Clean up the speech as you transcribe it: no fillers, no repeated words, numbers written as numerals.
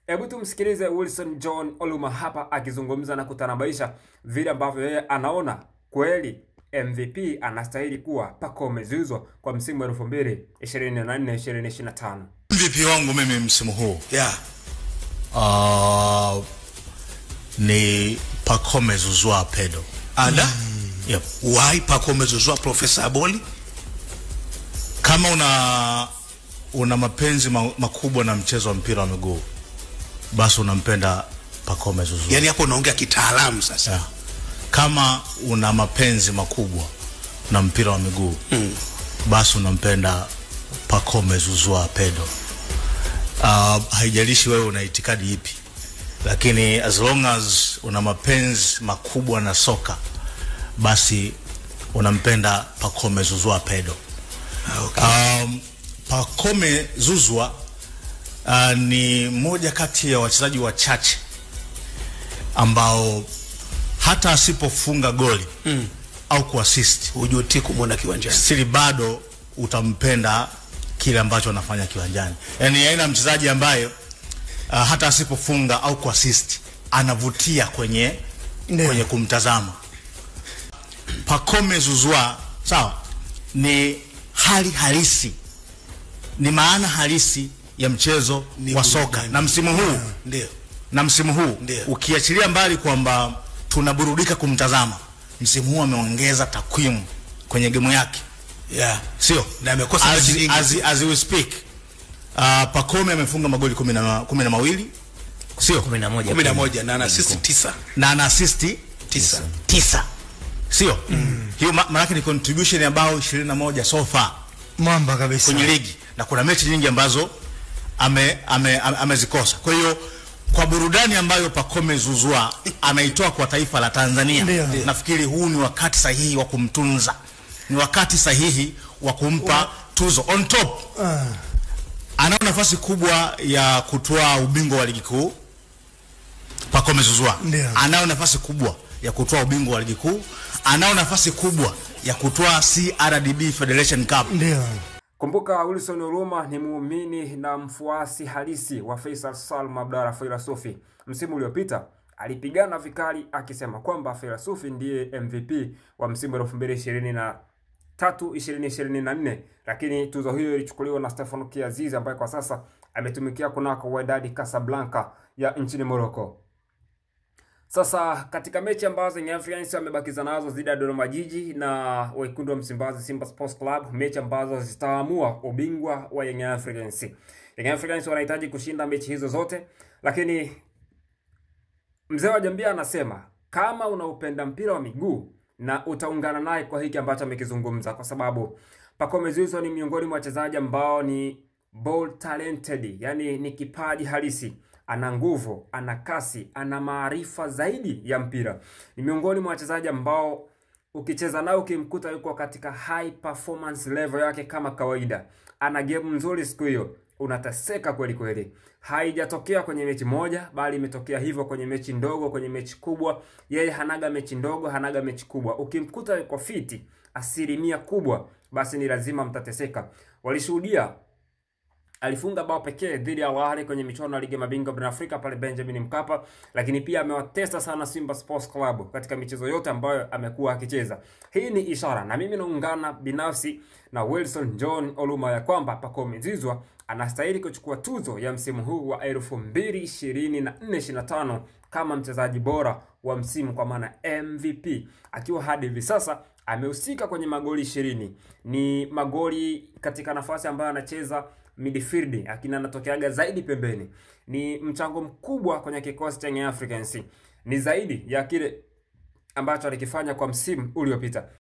Hebu tumsikilize Wilson John Oluma hapa akizungumza na kutanabaisha vile ambavyo yeye anaona kweli MVP anastahili kuwa Pacome Zouzoua kwa msimu wa 2024-2025. MVP wangu mimi msimu huu ni Pacome Zouzoua Pedro. Yep. Why Pacome Zouzoua, Professor Aboli? Kama una mapenzi makubwa na mchezo wa mpira wa miguu, basi unampenda Pacome Zouzoua. Yaani hapo unaongea kitaalamu sasa. Yeah. Kama una mapenzi makubwa na mpira wa miguu, basi unampenda Pacome Zouzoua Pedro. Haijalishi wewe una itikadi ipi, lakini as long as una mapenzi makubwa na soka, basi unampenda Pacome Zouzoua Pedro. Okay. Pacome Zouzoua ni moja kati ya wachezaji wachache ambao hata asipofunga goli au kuassist, hujuti kumwona kiwanjani, siri bado utampenda kile ambacho anafanya kiwanjani. Yaani aina mchezaji ambaye hata asipofunga au kuassist anavutia kwenye kumtazama. Pacome Zouzoua sawa, ni hali halisi, ni maana halisi ya mchezo wa soka. Na msimu huu ukiachilia mbali kwamba tunaburudika kumtazama, msimu huu ameongeza takwimu kwenye game yake. Sio? Na amekosa as we speak. Pacome amefunga magoli 12, sio? 11 na ana assist 9. Na ana assist 9. Sio? Hiyo maana yake ni contribution ya bao 21 so far. Mwamba kabisa kwenye ligi, na kuna mechi nyingi ambazo amezikosa. Kwa hiyo kwa burudani ambayo Pacome Zouzoua anaitoa kwa taifa la Tanzania, nafikiri huu ni wakati sahihi wa kumtunza. Ni wakati sahihi wa kumpa tuzo. On top, ana nafasi kubwa ya kutoa ubingwa wa ligi kuu. Pacome Zouzoua ana nafasi kubwa ya kutoa ubingwa wa ligi kuu. Ana nafasi kubwa ya kutoa CRDB Federation Cup. Kumbuka Wilson Oluma ni muumini na mfuasi halisi wa Faisal Salum Abdalla Feilasufi. Msimu uliopita alipigana vikali akisema kwamba Feilasufi ndiye MVP wa msimu wa 2023-2024, lakini tuzo hiyo ilichukuliwa na Stefano Kiazizi ambaye kwa sasa ametumikia kunako Wydad Casablanca ya nchini Morocco. Sasa katika mechi ambazo Young Africans wamebakiza nazo dhidi ya Dodoma Jiji na Wekundu wa Msimbazi Simba Sports Club, mechi ambazo zitaamua ubingwa wa Young Africans. Young Africans wanahitaji kushinda mechi hizo zote, lakini mzee wa Jambia anasema kama unaupenda mpira wa miguu na utaungana naye kwa hiki ambacho amekizungumza, kwa sababu Pacome Zouzoua ni miongoni mwa wachezaji ambao ni ball talented, yani ni kipaji halisi. Ana nguvu, ana kasi, ana maarifa zaidi ya mpira. Ni miongoni mwa wachezaji ambao ukicheza nao ukimkuta yuko katika high performance level yake kama kawaida. Ana game nzuri siku hiyo, unateseka kweli kweli. Haijatokea kwenye mechi moja, bali imetokea hivyo kwenye mechi ndogo, kwenye mechi kubwa. Yeye hanaga mechi ndogo, hanaga mechi kubwa. Ukimkuta yuko fiti asilimia kubwa, basi ni lazima mtateseka. Walishuhudia alifunga bao pekee dhidi ya Al Ahly kwenye michuano ya ligi ya mabingwa barani Afrika pale Benjamin Mkapa, lakini pia amewatesa sana Simba Sports Club katika michezo yote ambayo amekuwa akicheza. Hii ni ishara, na mimi naungana binafsi na Wilson John Oluma ya kwamba Pacome Zouzoua anastahili kuchukua tuzo ya msimu huu wa 2024-2025 kama mchezaji bora wa msimu, kwa maana MVP, akiwa hadi hivi sasa amehusika kwenye magoli 20. Ni magoli katika nafasi ambayo anacheza midfield, akina anatokeaga zaidi pembeni. Ni mchango mkubwa kwenye kikosi cha Young Africans. Ni zaidi ya kile ambacho alikifanya kwa msimu uliopita.